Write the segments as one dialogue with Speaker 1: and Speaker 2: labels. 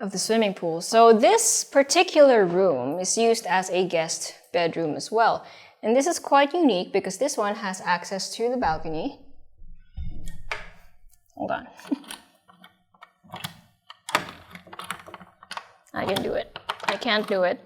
Speaker 1: of the swimming pool. So this particular room is used as a guest bedroom as well. And this is quite unique because this one has access to the balcony. Hold on. I can do it. I can't do it.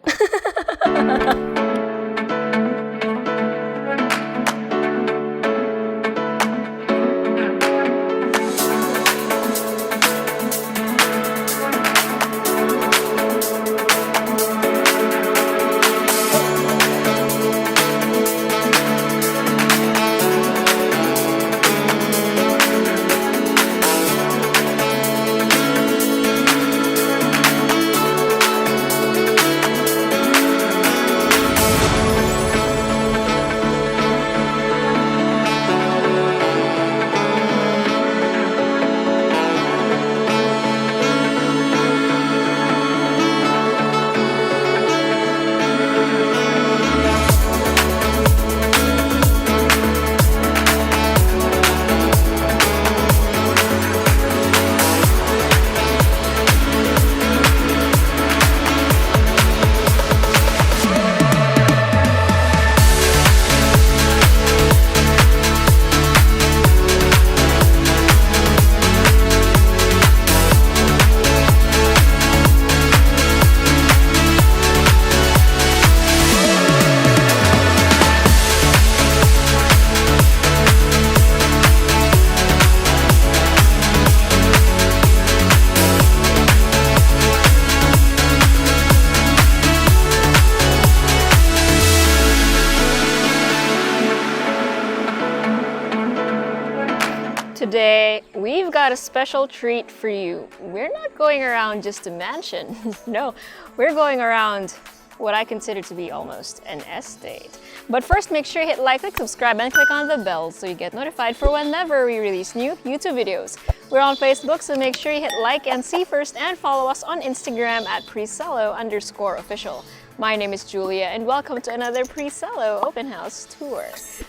Speaker 1: Today, we've got a special treat for you. We're not going around just a mansion. No, we're going around what I consider to be almost an estate. But first, make sure you hit like, click subscribe, and click on the bell so you get notified for whenever we release new YouTube videos. We're on Facebook, so make sure you hit like and see first, and follow us on Instagram at Presello_official. My name is Julia, and welcome to another Presello open house tour.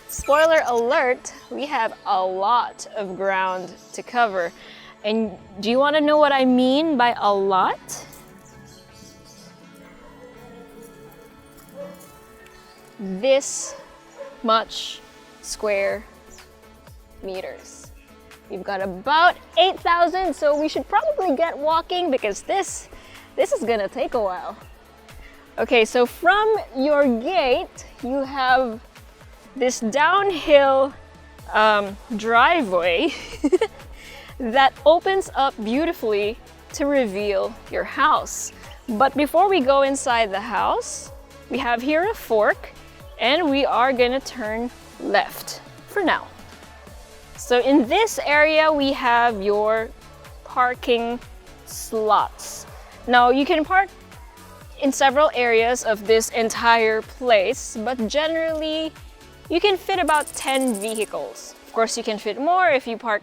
Speaker 1: Spoiler alert, we have a lot of ground to cover. And do you want to know what I mean by a lot? This much square meters. We've got about 8,000, so we should probably get walking because this is gonna take a while. Okay, so from your gate, you have this downhill driveway that opens up beautifully to reveal your house. But before we go inside the house, we have here a fork, and we are gonna turn left for now. So in this area, we have your parking slots. Now, you can park in several areas of this entire place, but generally you can fit about 10 vehicles. Of course, you can fit more if you park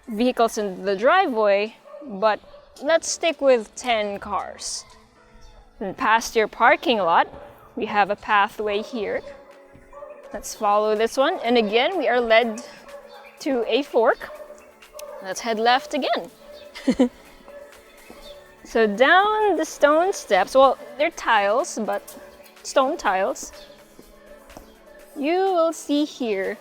Speaker 1: vehicles in the driveway, but let's stick with 10 cars. And past your parking lot, we have a pathway here. Let's follow this one, and again we are led to a fork. Let's head left again. So down the stone steps, well, they're tiles, but stone tiles, you will see here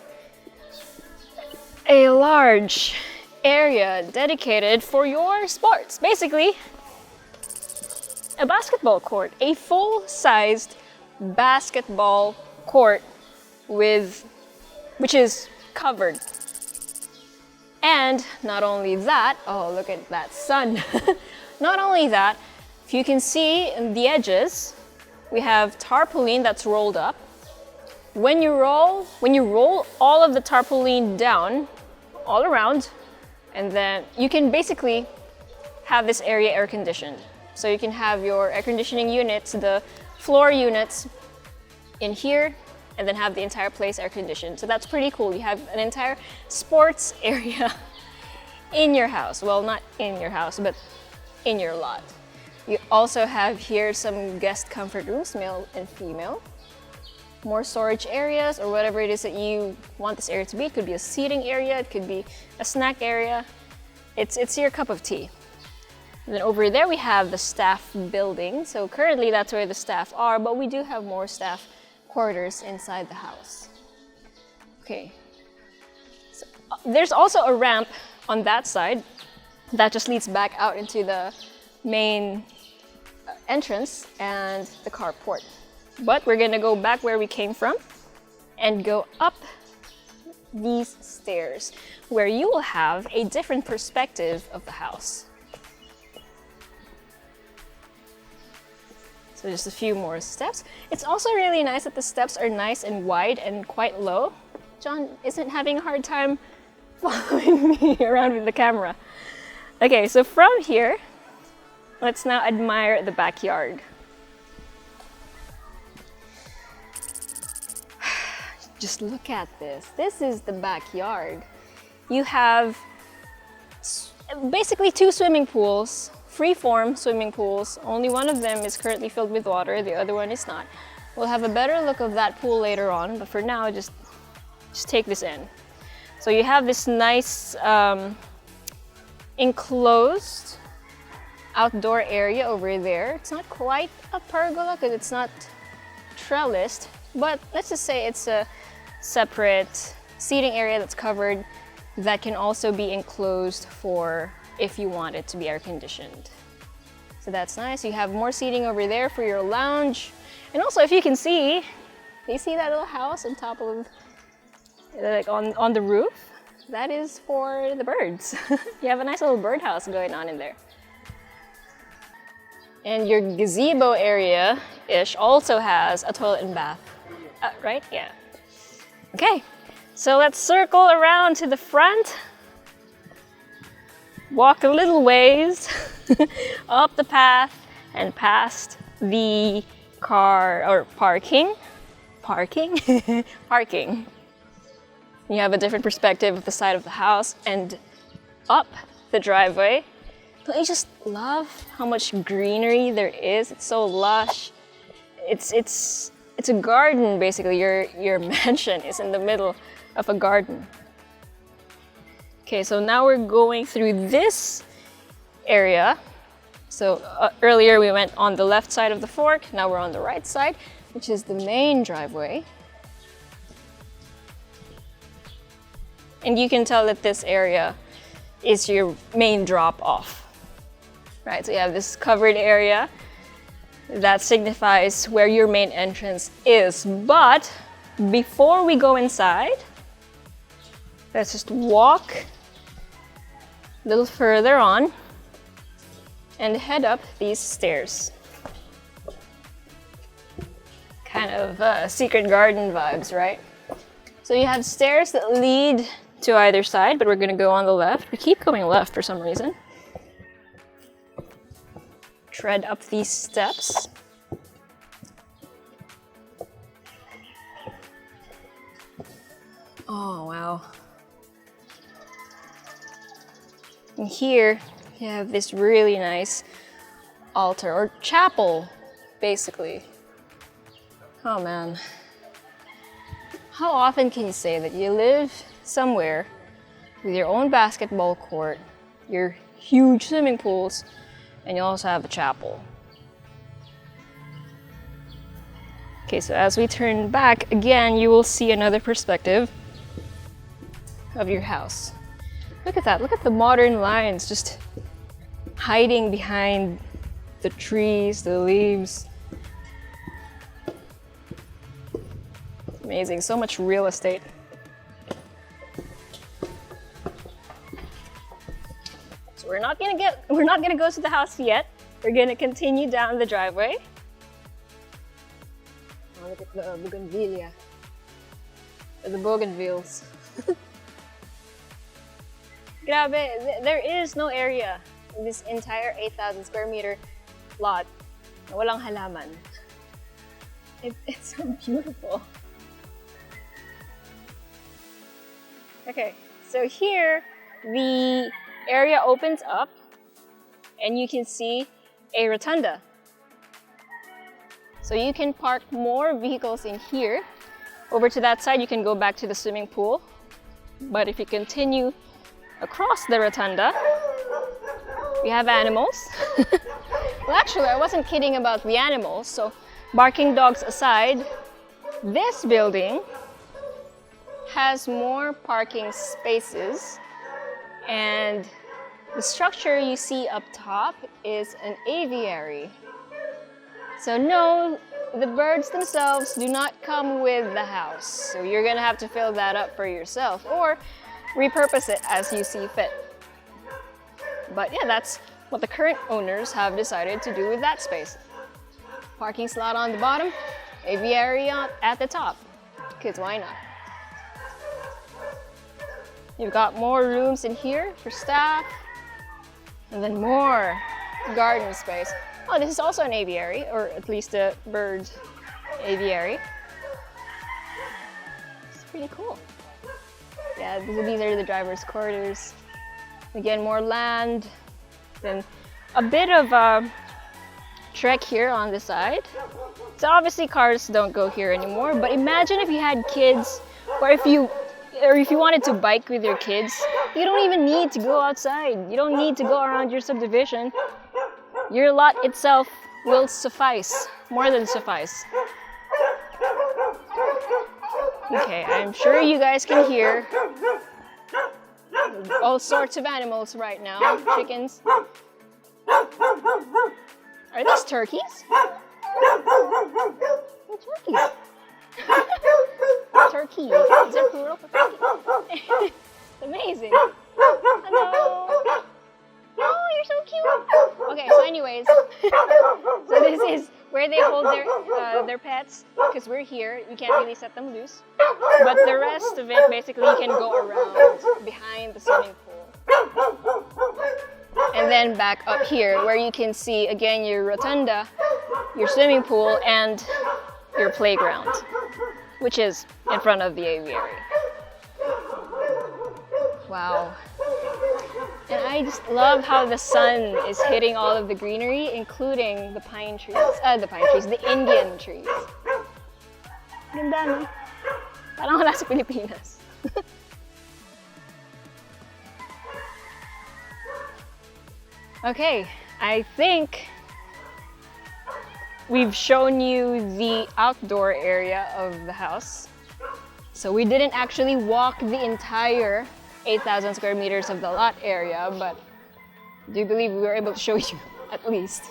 Speaker 1: a large area dedicated for your sports. Basically, a basketball court, a full-sized basketball court which is covered. And not only that, oh, look at that sun. Not only that, if you can see in the edges, we have tarpaulin that's rolled up. When you roll all of the tarpaulin down, all around, and then you can basically have this area air conditioned. So you can have your air conditioning units, the floor units in here, and then have the entire place air conditioned. So that's pretty cool. You have an entire sports area in your house. Well, not in your house, but in your lot. You also have here some guest comfort rooms, male and female. More storage areas or whatever it is that you want this area to be. It could be a seating area, it could be a snack area. It's your cup of tea. And then over there we have the staff building. So currently that's where the staff are, but we do have more staff quarters inside the house. Okay. So, there's also a ramp on that side that just leads back out into the main entrance and the carport. But we're gonna go back where we came from and go up these stairs where you will have a different perspective of the house. So just a few more steps. It's also really nice that the steps are nice and wide and quite low. John isn't having a hard time following me around with the camera. Okay, so from here, let's now admire the backyard. Just look at this. This is the backyard. You have basically 2 swimming pools, free-form swimming pools. Only one of them is currently filled with water, the other one is not. We'll have a better look of that pool later on, but for now, just take this in. So you have this nice enclosed outdoor area over there. It's not quite a pergola because it's not trellised, but let's just say it's a separate seating area that's covered that can also be enclosed for if you want it to be air conditioned. So that's nice. You have more seating over there for your lounge. And also, if you can see, you see that little house on top of, like on the roof? That is for the birds. You have a nice little birdhouse going on in there. And your gazebo area-ish also has a toilet and bath, right? Yeah. Okay, so let's circle around to the front. Walk a little ways up the path and past the car or parking. Parking. You have a different perspective of the side of the house and up the driveway. Don't you just love how much greenery there is? It's so lush. It's a garden basically. Your mansion is in the middle of a garden. Okay, so now we're going through this area. So earlier we went on the left side of the fork. Now we're on the right side, which is the main driveway. And you can tell that this area is your main drop-off, right? So you have this covered area that signifies where your main entrance is. But before we go inside, let's just walk a little further on and head up these stairs. Kind of secret garden vibes, right? So you have stairs that lead to either side, but we're gonna go on the left. We keep going left for some reason. Tread up these steps. Oh, wow. And here you have this really nice altar or chapel, basically. Oh man. How often can you say that you live somewhere with your own basketball court, your huge swimming pools, and you also have a chapel? Okay, so as we turn back again, you will see another perspective of your house. Look at that, look at the modern lines just hiding behind the trees, the leaves. Amazing, so much real estate. So we're not gonna go to the house yet. We're gonna continue down the driveway. Oh, look at the bougainvillea. The bougainvilleas. Grabe, there is no area in this entire 8,000 square meter lot na walang halaman. It's so beautiful. Okay, so here the area opens up and you can see a rotunda. So you can park more vehicles in here. Over to that side, you can go back to the swimming pool. But if you continue across the rotunda, We have animals. Well, actually, I wasn't kidding about the animals. So, barking dogs aside, this building has more parking spaces, and the structure you see up top is an aviary. So no, the birds themselves do not come with the house. So you're gonna have to fill that up for yourself or repurpose it as you see fit. But yeah, that's what the current owners have decided to do with that space. Parking slot on the bottom, aviary at the top, because why not? You've got more rooms in here for staff, and then more garden space. Oh, this is also an aviary, or at least a bird aviary. It's pretty cool. Yeah, these are the driver's quarters. Again, more land. Then a bit of a trek here on the side. So obviously cars don't go here anymore, but imagine if you had kids, or if you wanted to bike with your kids, you don't even need to go outside. You don't need to go around your subdivision. Your lot itself will suffice, more than suffice. Okay, I'm sure you guys can hear all sorts of animals right now. Chickens. Are these turkeys? They're turkeys. Turkey. Is there plural for turkey? It's amazing. Hello. Oh, you're so cute. Okay, so anyways, so this is where they hold their pets, because we're here. You can't really set them loose. But the rest of it, basically, you can go around behind the swimming pool. And then back up here, where you can see, again, your rotunda, your swimming pool, and your playground, which is in front of the aviary. Wow. And I just love how the sun is hitting all of the greenery, including the pine trees, the Indian trees. Ganda, no? Parang wala sa Pilipinas. Okay, I think we've shown you the outdoor area of the house. So we didn't actually walk the entire 8,000 square meters of the lot area, but I do believe we were able to show you at least,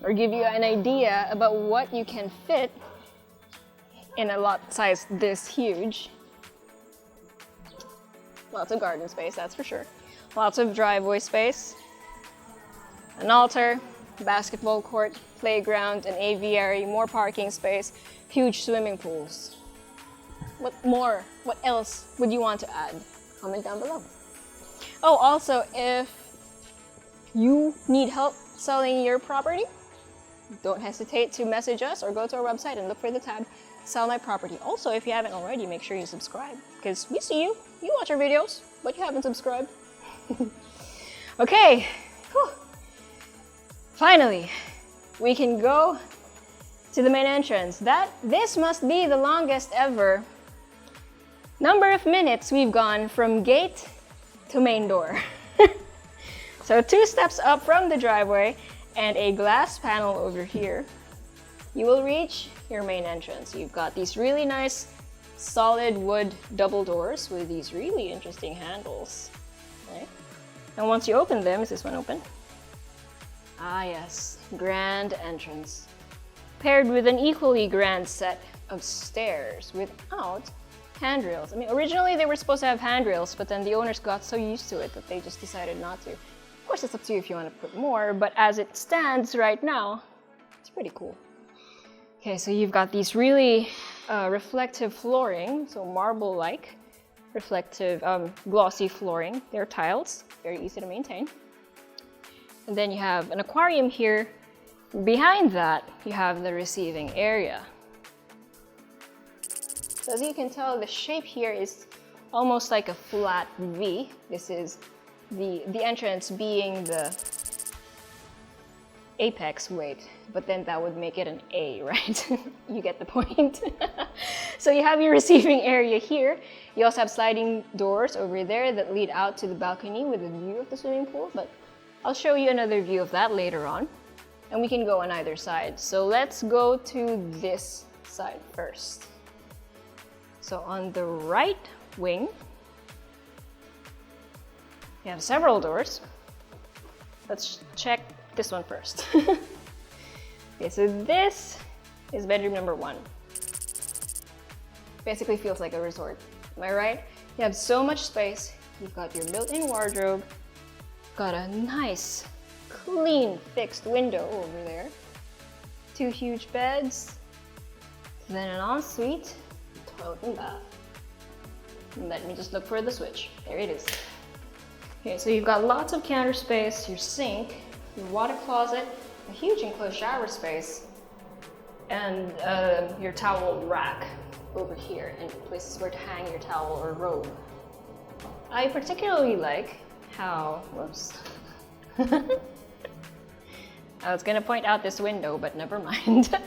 Speaker 1: or give you an idea about what you can fit in a lot size this huge. Lots of garden space, that's for sure. Lots of driveway space, an altar, basketball court, playground, an aviary, more parking space, huge swimming pools. What more? What else would you want to add? Comment down below. Oh, also, if you need help selling your property, don't hesitate to message us or go to our website and look for the tab Sell My Property. Also, if you haven't already, make sure you subscribe, because we see you. You watch our videos, but you haven't subscribed. Okay. Whew. Finally, we can go to the main entrance. This must be the longest ever number of minutes we've gone from gate to main door. So 2 steps up from the driveway and a glass panel over here, you will reach your main entrance. You've got these really nice solid wood double doors with these really interesting handles. Okay. And once you open them, is this one open? Ah yes, grand entrance. Paired with an equally grand set of stairs without handrails. I mean, originally they were supposed to have handrails, but then the owners got so used to it that they just decided not to. Of course, it's up to you if you want to put more, but as it stands right now, it's pretty cool. Okay, so you've got these really reflective flooring, so marble-like, reflective, glossy flooring. They're tiles, very easy to maintain. And then you have an aquarium here. Behind that, you have the receiving area. So as you can tell, the shape here is almost like a flat V. This is the entrance being the apex weight, but then that would make it an A, right? You get the point. So you have your receiving area here. You also have sliding doors over there that lead out to the balcony with a view of the swimming pool, but I'll show you another view of that later on, and we can go on either side. So let's go to this side first. So on the right wing, we have several doors. Let's check this one first. Okay, so this is bedroom number 1. Basically feels like a resort. Am I right? You have so much space. You've got your built-in wardrobe, got a nice, clean, fixed window over there, 2 huge beds, then an ensuite, toilet and bath. Let me just look for the switch. There it is. Okay, so you've got lots of counter space, your sink, your water closet, a huge enclosed shower space, and your towel rack over here, and places where to hang your towel or robe. I particularly like how, whoops. I was gonna point out this window, but never mind.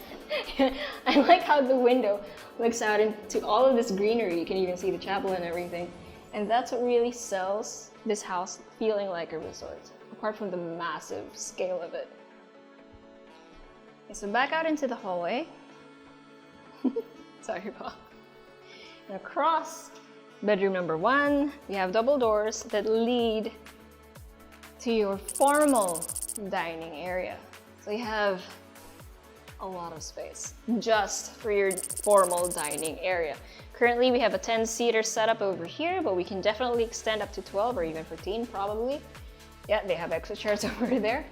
Speaker 1: I like how the window looks out into all of this greenery. You can even see the chapel and everything. And that's what really sells this house feeling like a resort, apart from the massive scale of it. Okay, so back out into the hallway. Sorry, Bob. And across bedroom number 1, we have double doors that lead to your formal dining area. So you have a lot of space just for your formal dining area. Currently, we have a 10-seater setup over here, but we can definitely extend up to 12 or even 14 probably. Yeah, they have extra chairs over there.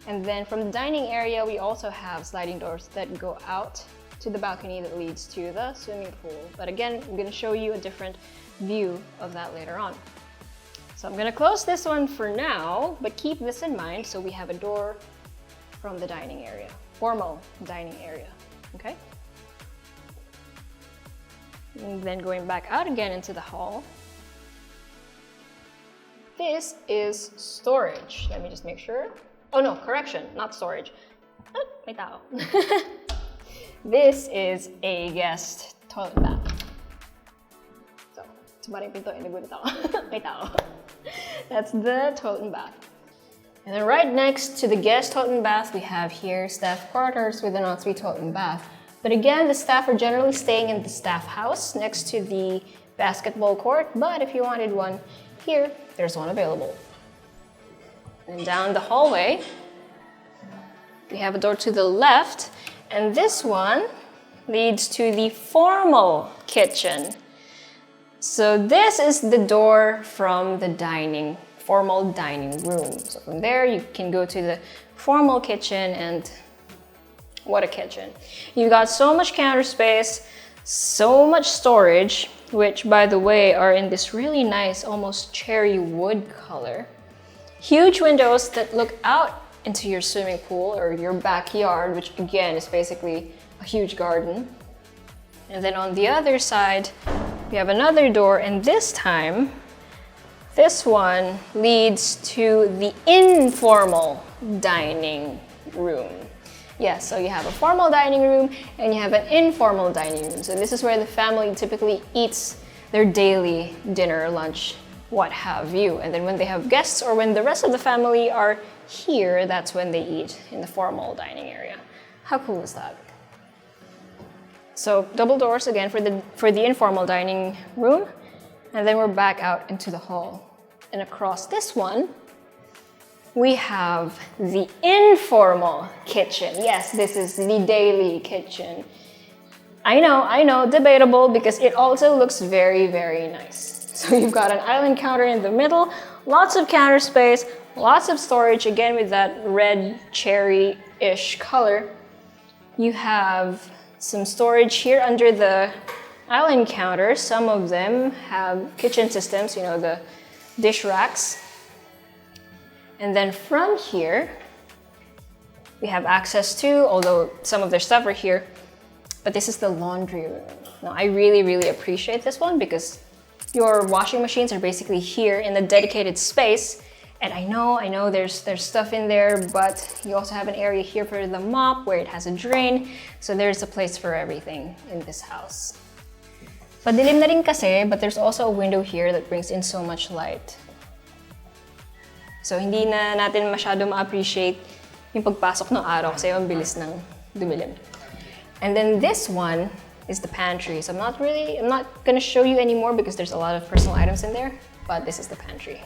Speaker 1: And then from the dining area, we also have sliding doors that go out to the balcony that leads to the swimming pool. But again, I'm going to show you a different view of that later on. So I'm going to close this one for now, but keep this in mind. So we have a door from the dining area, formal dining area, okay? And then going back out again into the hall. This is storage. Let me just make sure. Oh no, correction, not storage. Oh, may tao. This is a guest toilet bath. So, sumaring pinto, inagulat ako. May tao. That's the toilet and bath. And then right next to the guest toilet and bath, we have here staff quarters with an ensuite toilet and bath. But again, the staff are generally staying in the staff house next to the basketball court. But if you wanted one here, there's one available. And down the hallway, we have a door to the left. And this one leads to the formal kitchen. So this is the door from the formal dining room. So from there, you can go to the formal kitchen, and what a kitchen. You've got so much counter space, so much storage, which by the way, are in this really nice, almost cherry wood color. Huge windows that look out into your swimming pool or your backyard, which again is basically a huge garden. And then on the other side, we have another door, and this time, this one leads to the informal dining room. Yeah, so you have a formal dining room and you have an informal dining room. So this is where the family typically eats their daily dinner, lunch, what have you. And then when they have guests or when the rest of the family are here, that's when they eat in the formal dining area. How cool is that? So double doors again for the informal dining room, and then we're back out into the hall. And across this one, we have the informal kitchen. Yes, this is the daily kitchen. I know, debatable because it also looks very, very nice. So you've got an island counter in the middle, lots of counter space, lots of storage, again with that red cherry-ish color. You have some storage here under the island counter. Some of them have kitchen systems, the dish racks. And then from here, we have access to, although some of their stuff are here, but this is the laundry room. Now, I really, really appreciate this one because your washing machines are basically here in a dedicated space. And I know there's stuff in there, but you also have an area here for the mop where it has a drain. So there's a place for everything in this house. Padilim na rin kasi, but there's also a window here that brings in so much light. So hindi na natin masyado ma-appreciate yung pagpasok ng araw kasi ang bilis ng dumilim. And then this one is the pantry. So I'm not gonna show you anymore because there's a lot of personal items in there, but this is the pantry.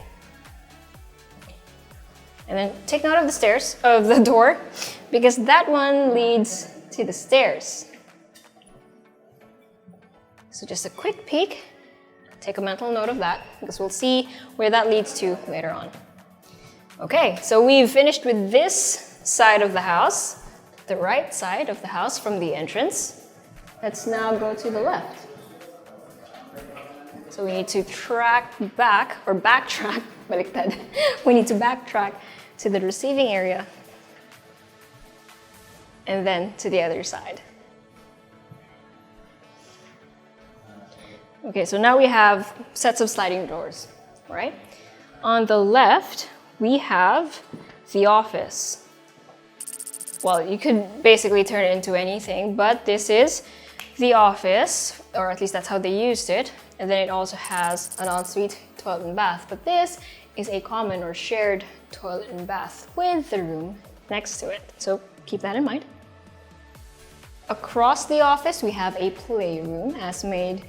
Speaker 1: And then take note of the door, because that one leads to the stairs. So just a quick peek, take a mental note of that, because we'll see where that leads to later on. Okay, so we've finished with this side of the house, the right side of the house from the entrance. Let's now go to the left. So we need to backtrack, baliktad. We need to backtrack to the receiving area and then to the other side. Okay, so now we have sets of sliding doors, right? On the left, we have the office. Well, you could basically turn it into anything, but this is the office, or at least that's how they used it. And then it also has an ensuite toilet and bath, but this is a common or shared toilet and bath with the room next to it. So keep that in mind. Across the office, we have a playroom, as made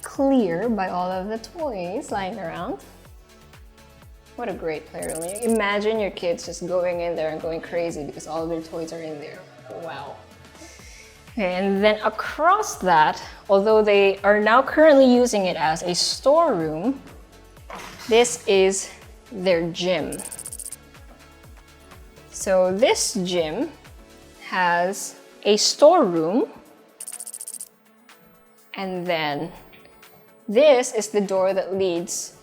Speaker 1: clear by all of the toys lying around. What a great playroom. Imagine your kids just going in there and going crazy because all of their toys are in there. Wow. Okay, and then across that, although they are now currently using it as a storeroom, this is their gym. So this gym has a storeroom, and then this is the door that leads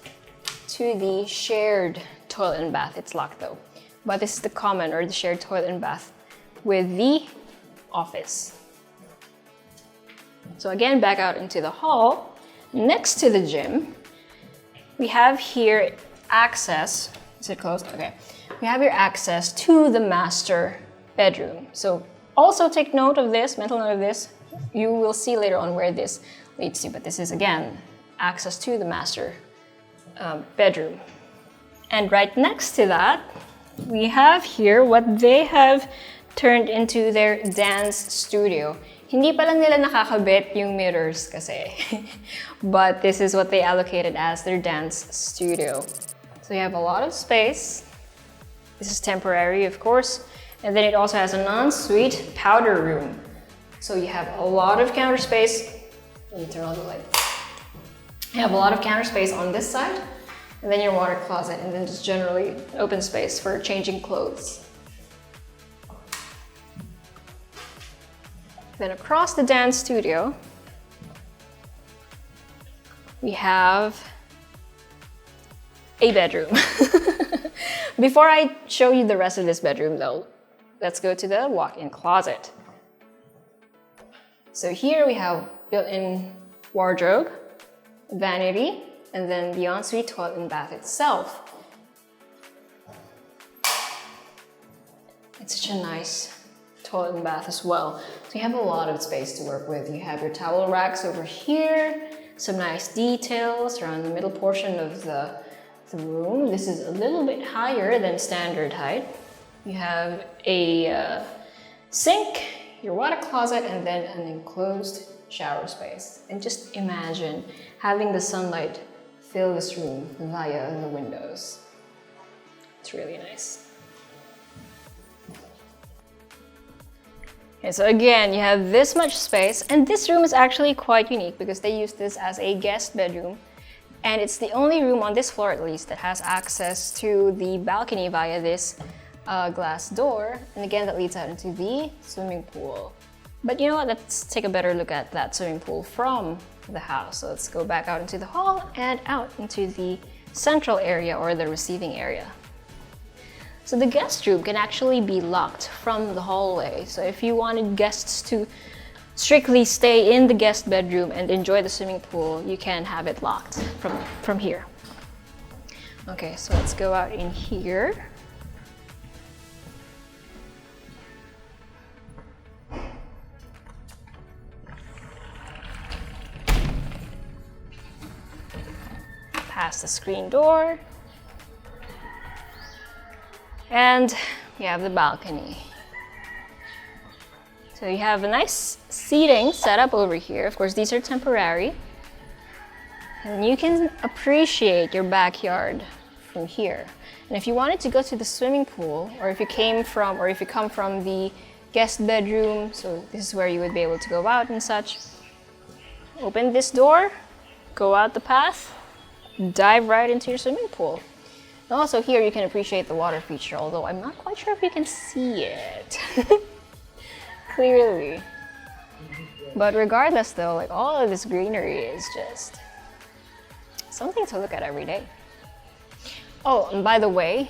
Speaker 1: to the shared toilet and bath. It's locked though, but this is the common or the shared toilet and bath with the office. So again, back out into the hall. Next to the gym, we have here access. Is it closed? Okay. We have here access to the master bedroom. So also take note of this, mental note of this. You will see later on where this leads to, but this is again access to the master bedroom. And right next to that, we have here what they have turned into their dance studio. Hindi pa lang nila nakakabit yung mirrors kasi. But this is what they allocated as their dance studio. So you have a lot of space. This is temporary, of course. And then it also has an ensuite powder room. So you have a lot of counter space. Let me turn on the light. You have a lot of counter space on this side, and then your water closet, and then just generally open space for changing clothes. Then across the dance studio, we have a bedroom. Before I show you the rest of this bedroom though, let's go to the walk-in closet. So here we have built-in wardrobe, vanity, and then the ensuite toilet and bath itself. It's such a nice toilet and bath as well. So you have a lot of space to work with. You have your towel racks over here, some nice details around the middle portion of the room. This is a little bit higher than standard height. You have a sink, your water closet, and then an enclosed shower space. And just imagine having the sunlight fill this room via the windows. It's really nice. Okay, so again, you have this much space, and this room is actually quite unique because they use this as a guest bedroom, and it's the only room on this floor at least that has access to the balcony via this glass door, and again that leads out into the swimming pool. But you know what, let's take a better look at that swimming pool from the house. So let's go back out into the hall and out into the central area or the receiving area. So the guest room can actually be locked from the hallway. So if you wanted guests to strictly stay in the guest bedroom and enjoy the swimming pool, you can have it locked from here. Okay, so let's go out in here. Past the screen door. And we have the balcony. So you have a nice seating set up over here. Of course, these are temporary. And you can appreciate your backyard from here. And if you wanted to go to the swimming pool, or if you come from the guest bedroom, so this is where you would be able to go out and such. Open this door, go out the path, dive right into your swimming pool. And also here you can appreciate the water feature, although I'm not quite sure if you can see it clearly. But regardless though, like all of this greenery is just something to look at every day. Oh, and by the way,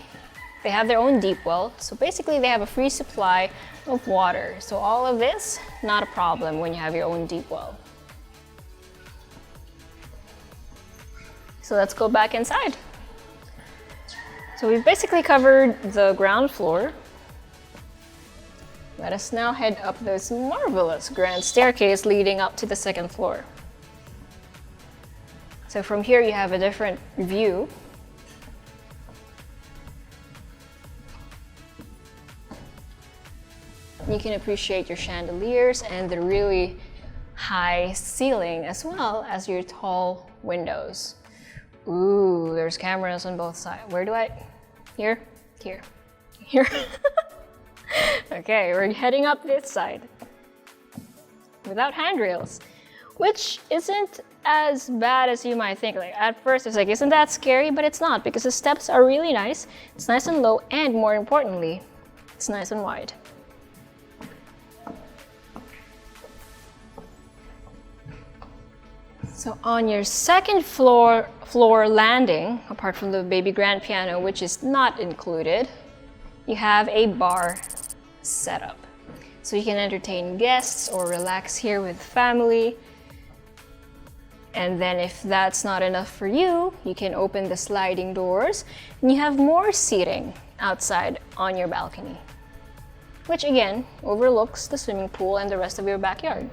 Speaker 1: they have their own deep well, so basically they have a free supply of water. So all of this, not a problem when you have your own deep well. So let's go back inside. So we've basically covered the ground floor. Let us now head up this marvelous grand staircase leading up to the second floor. So from here you have a different view. You can appreciate your chandeliers and the really high ceiling as well as your tall windows. Ooh, there's cameras on both sides. Where do I? Here? Here. Here. Okay, we're heading up this side without handrails, which isn't as bad as you might think. Like at first it's like, isn't that scary? But it's not, because the steps are really nice. It's nice and low, and more importantly, it's nice and wide. So on your second floor landing, apart from the baby grand piano, which is not included, you have a bar setup. So you can entertain guests or relax here with family. And then if that's not enough for you, you can open the sliding doors and you have more seating outside on your balcony, which again overlooks the swimming pool and the rest of your backyard.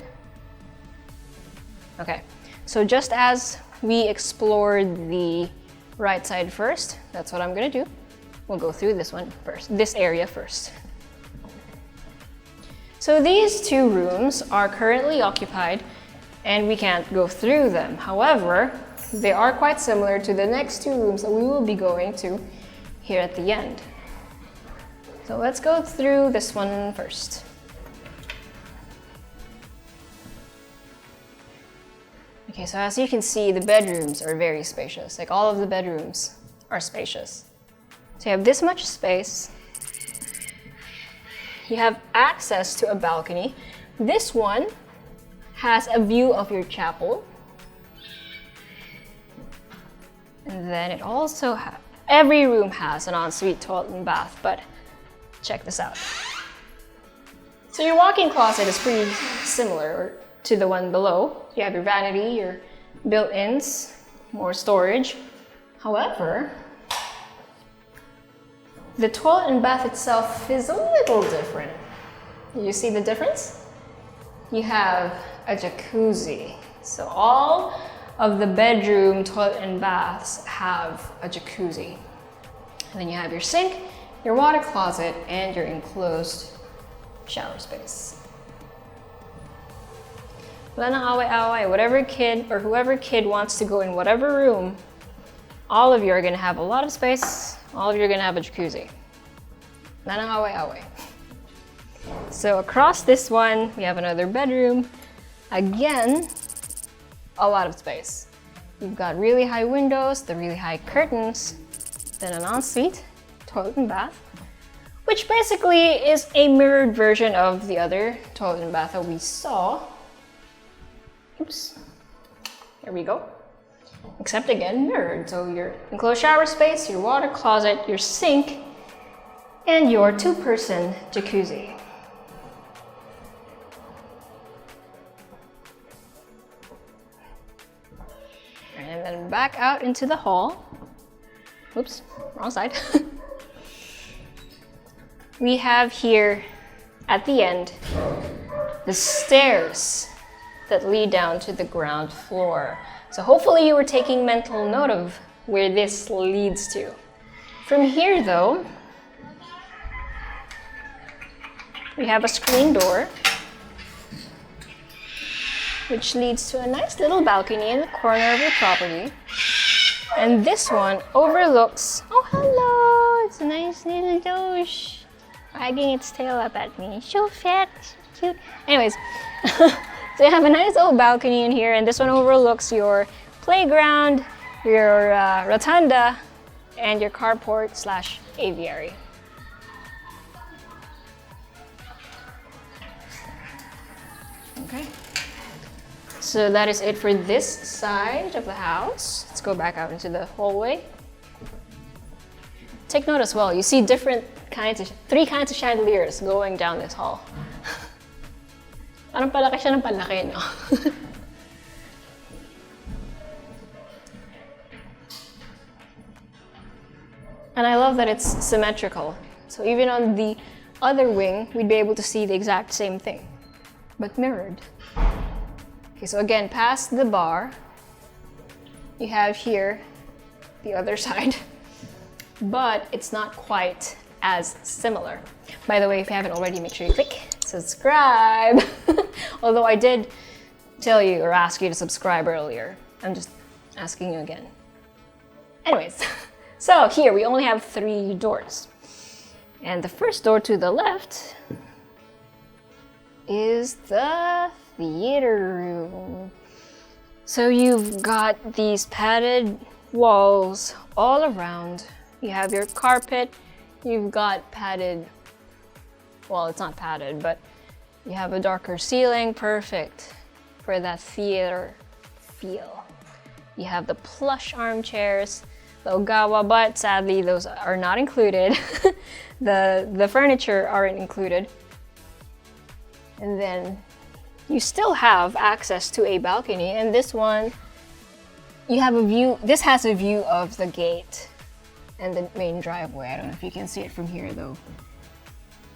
Speaker 1: Okay. So just as we explored the right side first, that's what I'm gonna do. We'll go through this one first, this area first. So these two rooms are currently occupied and we can't go through them. However, they are quite similar to the next two rooms that we will be going to here at the end. So let's go through this one first. Okay, so as you can see, the bedrooms are very spacious. Like all of the bedrooms are spacious. So you have this much space. You have access to a balcony. This one has a view of your chapel. And then it also every room has an ensuite toilet and bath, but check this out. So your walk-in closet is pretty similar to the one below. You have your vanity, your built-ins, more storage. However, the toilet and bath itself is a little different. You see the difference? You have a jacuzzi. So all of the bedroom toilet and baths have a jacuzzi. And then you have your sink, your water closet, and your enclosed shower space. Wala nang away-away. Whatever kid or whoever kid wants to go in whatever room, all of you are gonna have a lot of space. All of you are gonna have a jacuzzi. Wala nang away-away. So across this one, we have another bedroom. Again, a lot of space. You've got really high windows, the really high curtains, then an ensuite, toilet and bath, which basically is a mirrored version of the other toilet and bath that we saw. Oops, there we go. Except again, mirrored. So your enclosed shower space, your water closet, your sink, and your two-person jacuzzi. And then back out into the hall. Oops, wrong side. We have here at the end the stairs that lead down to the ground floor. So hopefully you were taking mental note of where this leads to. From here though, we have a screen door, which leads to a nice little balcony in the corner of your property. And this one overlooks, oh hello, it's a nice little doge, wagging its tail up at me. So fat, so cute. Anyways, so you have a nice little balcony in here, and this one overlooks your playground, your rotunda, and your carport slash aviary. Okay. So that is it for this side of the house. Let's go back out into the hallway. Take note as well, you see three kinds of chandeliers going down this hall. Parang palaki siya ng palaki, no? And I love that it's symmetrical. So even on the other wing, we'd be able to see the exact same thing, but mirrored. Okay, so again, past the bar, you have here the other side, but it's not quite as similar. By the way, if you haven't already, make sure you click subscribe. Although I did tell you or ask you to subscribe earlier. I'm just asking you again. Anyways, so here we only have 3 doors. And the first door to the left is the theater room. So you've got these padded walls all around. You have your carpet. You've got padded, well, it's not padded, but you have a darker ceiling, perfect for that theater feel. You have the plush armchairs, the ogawa, but sadly those are not included. The furniture aren't included. And then you still have access to a balcony, and this one, you have a view, this has a view of the gate and the main driveway. I don't know if you can see it from here though.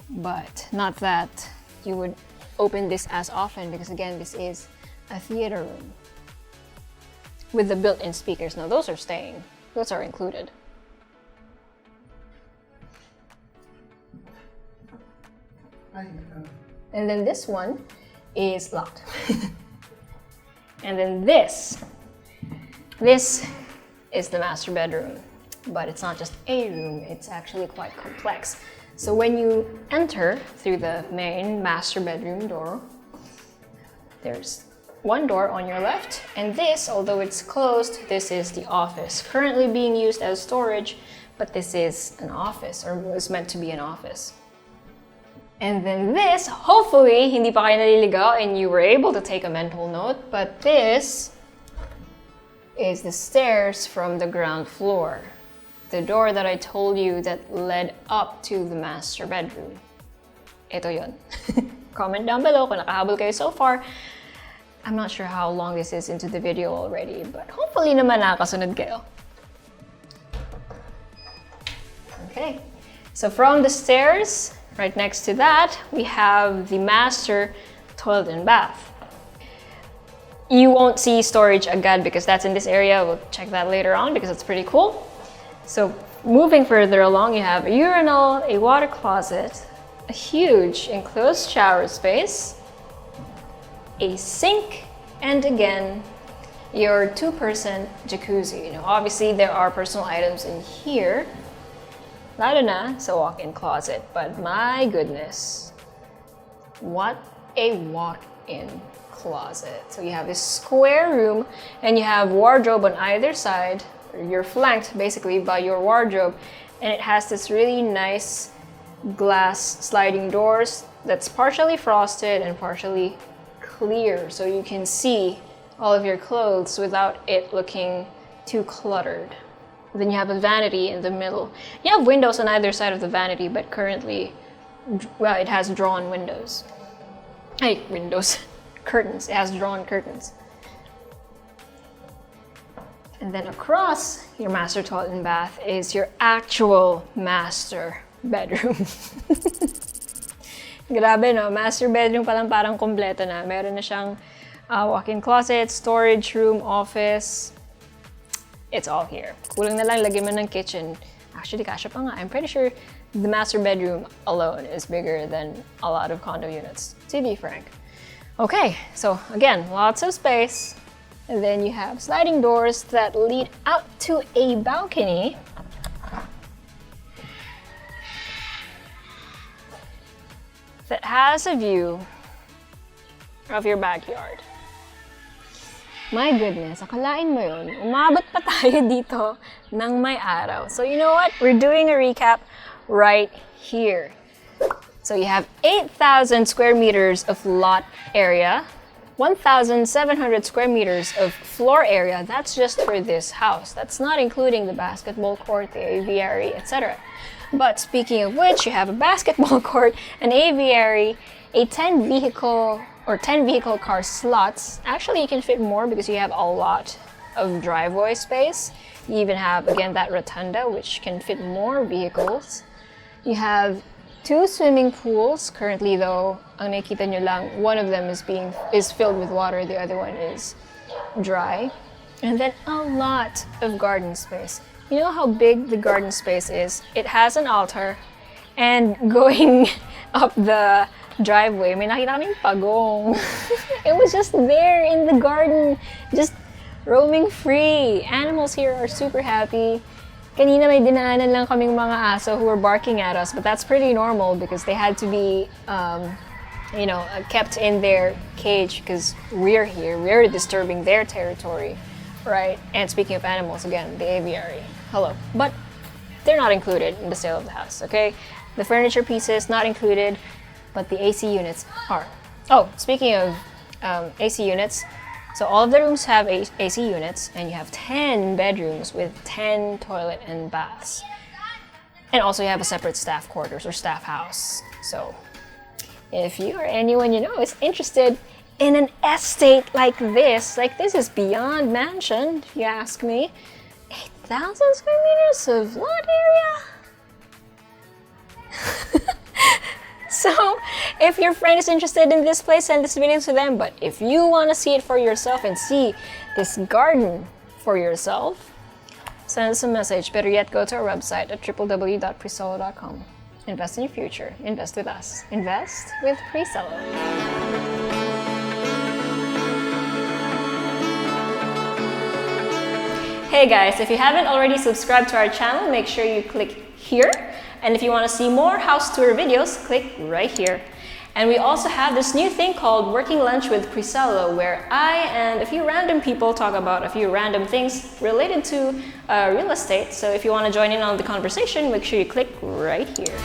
Speaker 1: But not that you would open this as often, because again, this is a theater room with the built-in speakers. Now those are staying, those are included. And then this one is locked. And then this is the master bedroom, but it's not just a room, it's actually quite complex. So when you enter through the main master bedroom door, there's one door on your left, and this, although it's closed, this is the office, currently being used as storage, but this is an office, or was meant to be an office. And then this, hopefully, hindi pa kayo naliligaw and you were able to take a mental note, but this is the stairs from the ground floor. The door that I told you that led up to the master bedroom. Ito yun. Comment down below kung nakahabol kayo so far. I'm not sure how long this is into the video already, but hopefully naman nakasunod kayo. Okay, so from the stairs, right next to that, we have the master toilet and bath. You won't see storage agad because that's in this area. We'll check that later on because it's pretty cool. So moving further along, you have a urinal, a water closet, a huge enclosed shower space, a sink, and again, your 2-person jacuzzi. Now, obviously, there are personal items in here, lalo na sa walk-in closet, but my goodness, what a walk-in closet. So you have this square room, and you have wardrobe on either side. You're flanked basically by your wardrobe, and it has this really nice glass sliding doors that's partially frosted and partially clear, so you can see all of your clothes without it looking too cluttered. Then you have a vanity in the middle. You have windows on either side of the vanity, but currently, well, it has drawn windows. Hey, windows. Curtains. It has drawn curtains. And then across your master toilet and bath is your actual master bedroom. Grabe, no? Master bedroom pa lang parang kompleto na. Meron na siyang walk-in closet, storage room, office. It's all here. Kulang na lang lagyan mo ng kitchen. Actually, kasya pa nga. I'm pretty sure the master bedroom alone is bigger than a lot of condo units, to be frank. Okay, so again, lots of space. And then you have sliding doors that lead out to a balcony. That has a view of your backyard. My goodness, akalain mo yun, umabot pa tayo dito ng may araw. So you know what? We're doing a recap right here. So you have 8,000 square meters of lot area, 1,700 square meters of floor area. That's just for this house. That's not including the basketball court, the aviary, etc. But speaking of which, you have a basketball court, an aviary, a 10 vehicle car slots. Actually, you can fit more because you have a lot of driveway space. You even have, again, that rotunda, which can fit more vehicles. You have 2 swimming pools. Currently, though, ang nakikita nyo lang, one of them is filled with water, the other one is dry. And then a lot of garden space. You know how big the garden space is? It has an altar, and going up the driveway, may nakita kaming pagong. It was just there in the garden, just roaming free. Animals here are super happy. Kanina may dinaanan lang kaming mga aso who were barking at us, but that's pretty normal because they had to be, kept in their cage because we're here. We're disturbing their territory, right? And speaking of animals, again, the aviary. Hello. But they're not included in the sale of the house, okay? The furniture pieces not included, but the AC units are. Oh, speaking of AC units, so all of the rooms have AC units, and you have 10 bedrooms with 10 toilet and baths. And also you have a separate staff quarters or staff house. So if you or anyone you know is interested in an estate like this is beyond mansion, if you ask me. 8,000 square meters of lot area? So, if your friend is interested in this place, send this video to them. But if you want to see it for yourself and see this garden for yourself, send us a message. Better yet, go to our website at www.presello.com. Invest in your future. Invest with us. Invest with Presello. Hey guys, if you haven't already subscribed to our channel, make sure you click here. And if you want to see more house tour videos, click right here. And we also have this new thing called Working Lunch with Presello, where I and a few random people talk about a few random things related to real estate. So if you want to join in on the conversation, make sure you click right here.